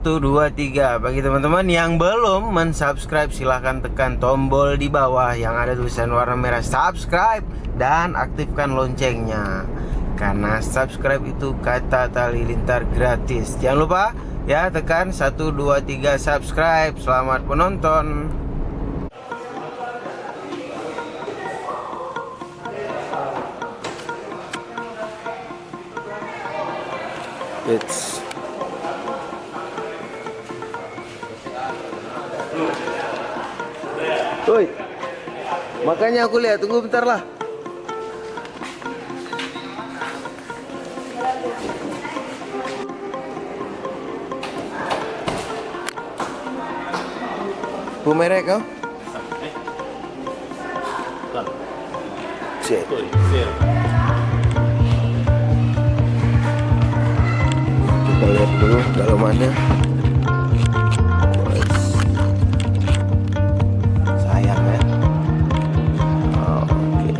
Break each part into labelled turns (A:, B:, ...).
A: 1, 2, 3. Bagi teman-teman yang belum mensubscribe, silahkan tekan tombol di bawah yang ada tulisan warna merah subscribe dan aktifkan loncengnya. Karena subscribe itu kata tali lintar gratis. Jangan lupa ya, tekan 1, 2, 3 subscribe. Selamat menonton. Woi, makanya aku lihat, tunggu bentar lah. Bu merek kau? Cek. Kita lihat dulu dalamannya. Sayang ya. Oke.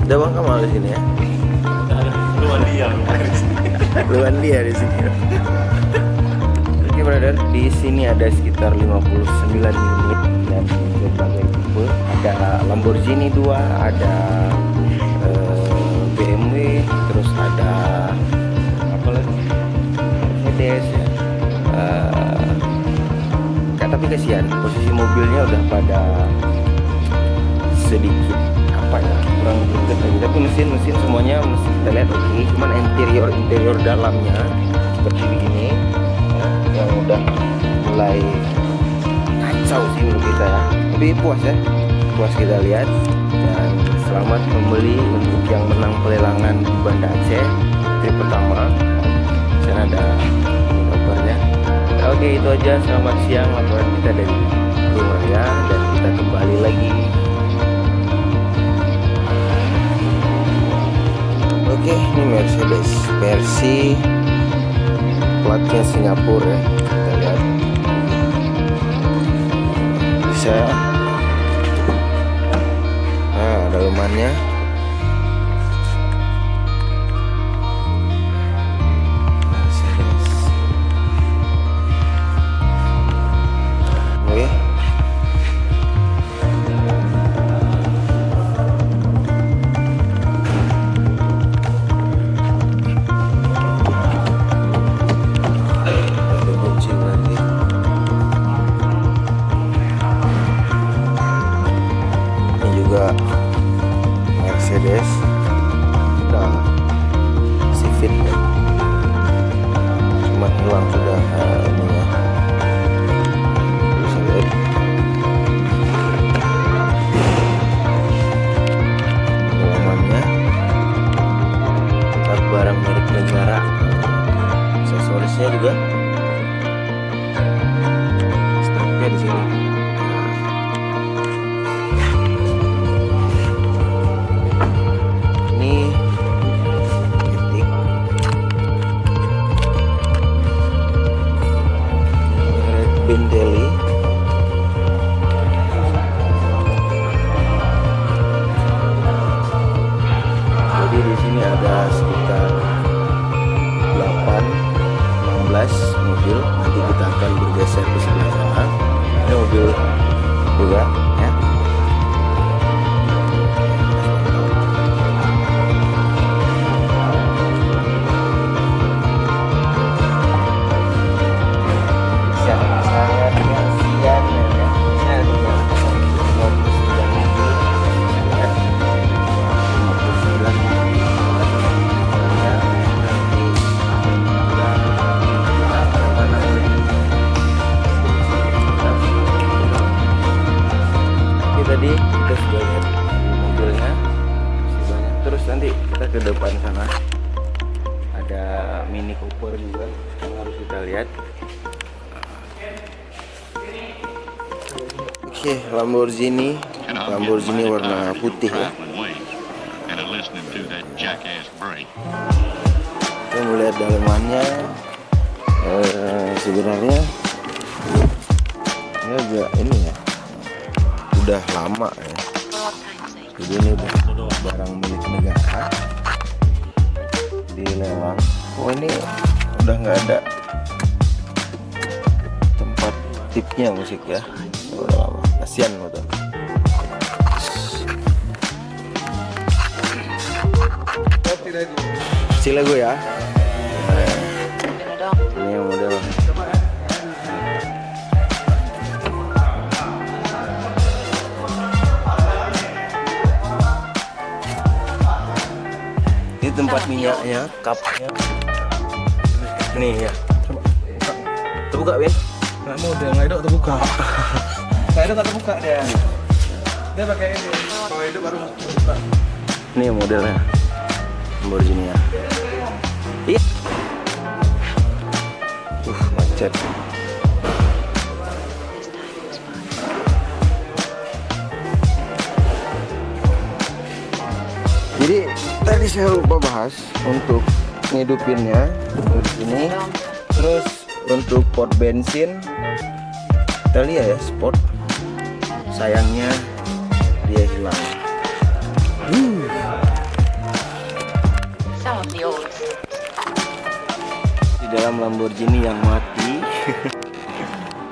A: Ada Bang Kamal di sini ya?
B: Luan dia.
A: Luan dia di sini. Oke brother, di sini ada sekitar 59 unit dan berbagai tipe. Ada Lamborghini 2, ada BMW, terus ada apa lagi? Mercedes ya. Tapi kasihan, posisi mobilnya udah pada sedikit apa ya, kurang greget lagi. Tapi mesin semuanya masih kita lihat oke. Cuman interior dalamnya seperti ini ya, yang udah mulai kacau sih menurut kita ya. Tapi puas kita lihat. Dan selamat membeli untuk yang menang pelelangan di Banda Aceh trip pertama. Di sana ada kabarnya. Oke, itu aja. Selamat siang laporan kita dari rumah ya, dan kita kembali lagi. Oke, ini Mercedes versi platnya Singapura ya. Kita lihat. Bisa. Nah, dalamannya. Mercedes. Oke. Mercedes udah masih fit ya, cuma hilang sudah ininya. Bisa lihat dalamannya, tetap barang milik negara. Aksesorisnya juga stoknya di sini. Bentley. Jadi di sini ada sekitar 16 mobil. Nanti kita akan bergeser ke sebelah sana. Ini mobil juga ya. Tadi kita sudah lihat mobilnya masih banyak. Terus nanti kita ke depan sana ada Mini Cooper juga yang harus kita lihat. Oke, Lamborghini warna putih ya. Kita melihat dalamannya. Sebenarnya ini agak ini ya, udah lama ya. Jadi ini udah barang milik negara. dilelang. Oh ini udah nggak ada tempat tipnya musik ya. Udah lama. Kasian motor. Sila gue ya. Ini yang model. Ini tempat minyaknya, cupnya. Nih ya. Terbuka Win?
C: Nggak model, nggak hidup terbuka. Nggak hidup nggak terbuka dia. Dia pakai ini. Kalau hidup baru terbuka.
A: Ini modelnya. Lamborghini ya. Iya. Macet. Jadi tadi saya lupa bahas untuk ngidupinnya ini. Terus untuk port bensin Italia ya, sport. Sayangnya dia hilang. Di dalam Lamborghini yang mati.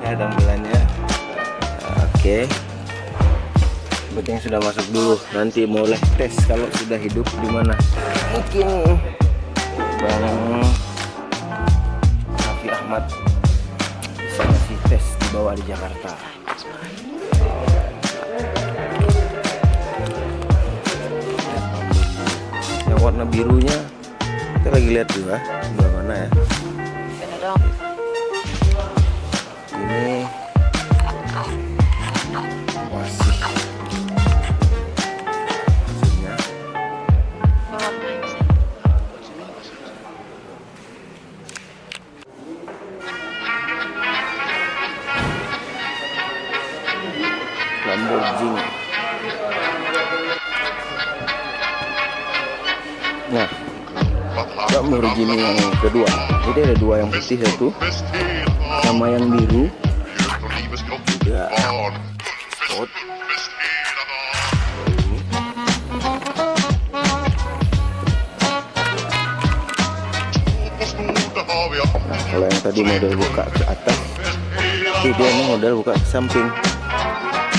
A: Ya tampilannya. Oke. Penting sudah masuk dulu. Nanti boleh tes kalau sudah hidup di mana. Mungkin Bang Raffi Ahmad bisa ngasih tes dibawa di Jakarta. Yang warna birunya kita lagi lihat juga sebelah mana ya. Ini masih mesinnya. Lamborghini. Nah, Lamborghini yang kedua. Jadi ada dua, yang putih satu, sama yang biru. Juga sport. Nah, kalau yang tadi model buka ke atas, dia ini model buka ke samping.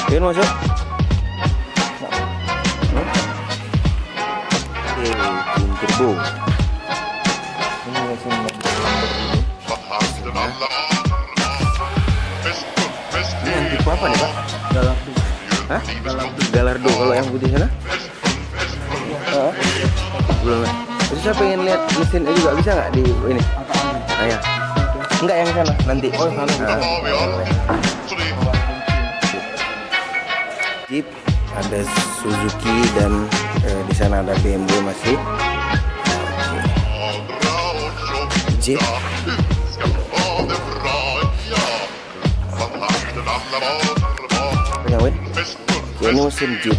A: Oke, masuk. Oke, turbo. Ini mesin ini yang tipe apa nih Pak?
C: Galardo.
A: Hah? Galardo. Kalau yang putih sana? Belum ya? Terus saya pengen lihat mesinnya juga, bisa nggak di ini? Ah, ya. Enggak, yang sana nanti. Oh, sana. Jeep, ada Suzuki dan di sana ada BMW masih. Jeep. Win. Ya, ini mesin Jeep.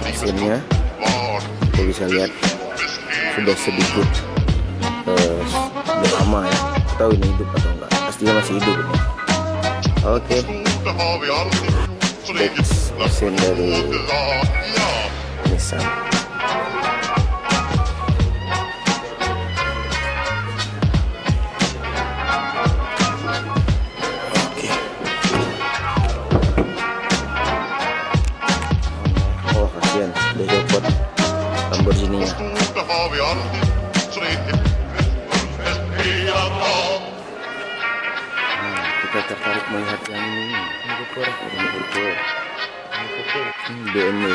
A: Mesinnya kita bisa lihat sudah sedikit lama ya. Tahu ini hidup atau enggak? Pastinya masih hidup ini. Oke. Mesin dari Nissan. Udah copot Lamborghini-nya. Nah, kita tertarik melihat yang ini. Ini BMW.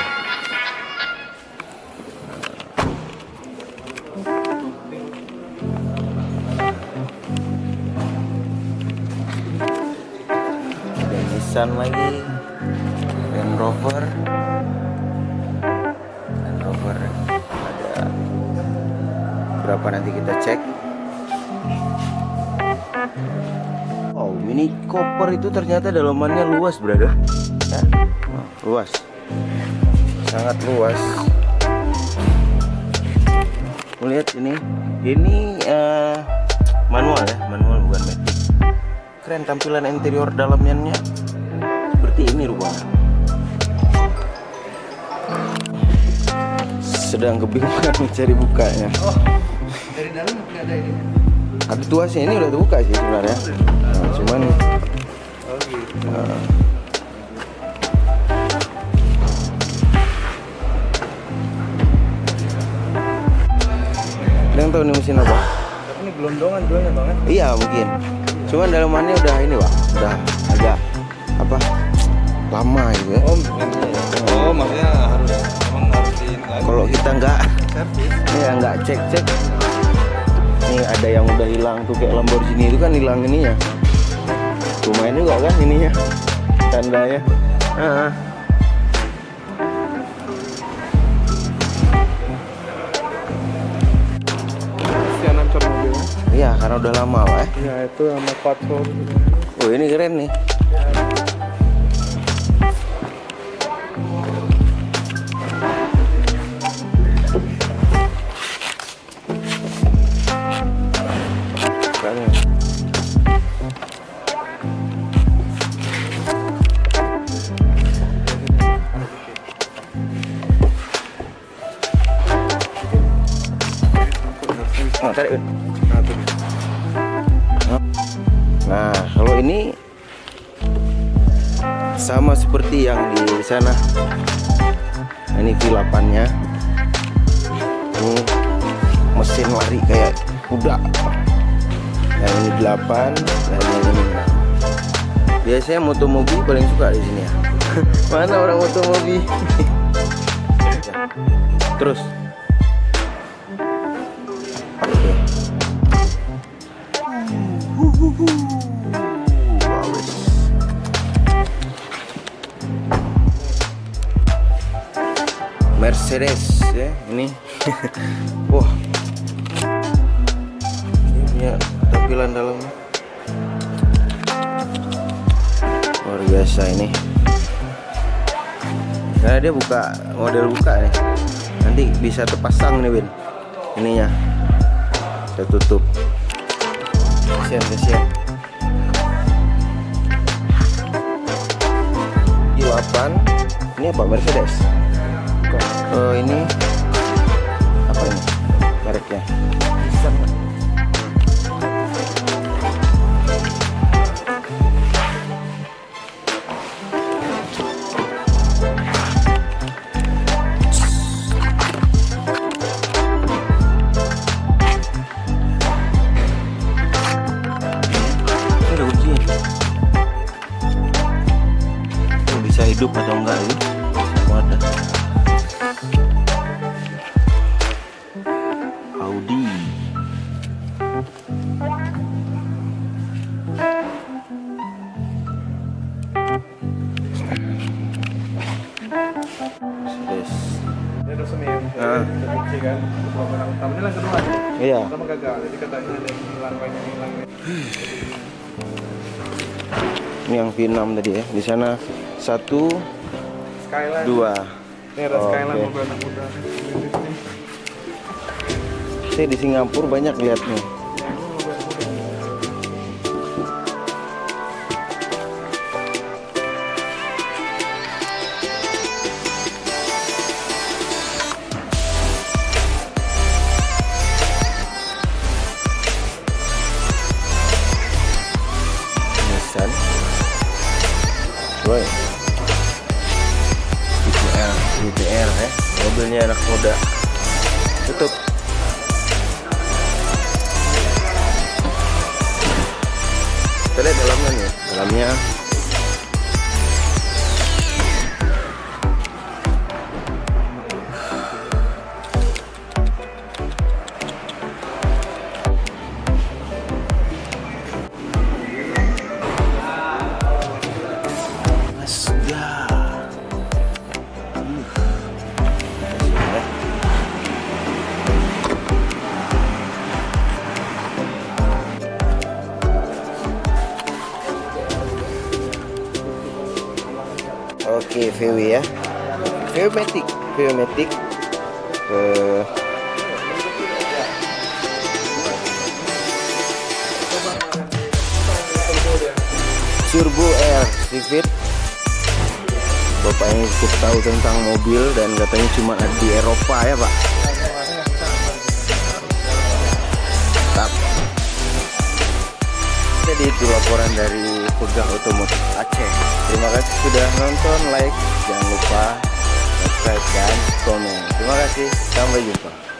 A: Ada Nissan lagi, Land Rover. Ada berapa nanti kita cek. Oh, Mini Cooper itu ternyata dalamannya luas, brother. Ya, luas, sangat luas. Lihat ini manual ya, manual bukan matic. Keren tampilan interior dalamnya, seperti ini rupanya. sedang kebingungan mencari bukanya.
C: Oh, dari dalam nggak ada ini.
A: Ada tuasnya, ini udah terbuka sih sebenarnya. Nah, cuman
C: Oh gitu.
A: ada yang tahu nih mesin apa?
C: Tapi ini gelondongan jualnya banget.
A: Iya mungkin. Cuman dalamannya udah ini Pak, udah agak apa? Lama gitu ya.
C: Oh, maksudnya emang harus di
A: Kalau kita nggak
C: servis.
A: ya nggak cek nih ada yang udah hilang tuh kayak Lamborghini itu kan hilang ininya, lumayan juga kan ininya tandanya.
C: Kasihan ancur mobilnya.
A: Iya karena udah lama Pak ya.
C: Ya itu sama patrol.
A: Oh ini keren nih. Tarik. Nah, kalau ini sama seperti yang di sana. Nah, ini V8-nya. Ini mesin lari kayak kuda. Yang ini 8 dan yang ini 6. Biasanya motomobi paling suka di sini ya. Mana orang motomobi? Terus. Bagus. Mercedes ya ini. Wah, ini punya tampilan dalamnya luar biasa ini. Karena dia buka model buka nih, nanti bisa terpasang nih Win ininya. Kita tutup. Kasihan. I8 ini apa Mercedes? Ini apa ini mereknya? Nissan. Hidup atau enggak ini semua ada. Audi Mercedes.
C: Dia udah semir. Terbukti kan. Pemeran utamanya yang kedua.
A: Iya.
C: Pertama gagal. Jadi katanya ada yang hilang, banyak yang hilang.
A: Ini yang V6 tadi ya. Di sana 1,
C: Skyline.
A: 2.
C: Ini ada Skyline
A: Oke.
C: mobil anak muda.
A: Saya di Singapura banyak lihat nih. Nissan. Boy. GTR ya, mobilnya anak muda. Tutup. Kita lihat dalamnya nih, dalamnya oke, VW ya. VW Matic. Turbo Air Civic Bapak yang cukup tahu tentang mobil dan katanya cuma ada di Eropa ya Pak. Mantap. Jadi itu laporan dari Pegang Otomotif Aceh. Terima kasih sudah nonton, like, jangan lupa subscribe dan komen. Terima kasih, sampai jumpa.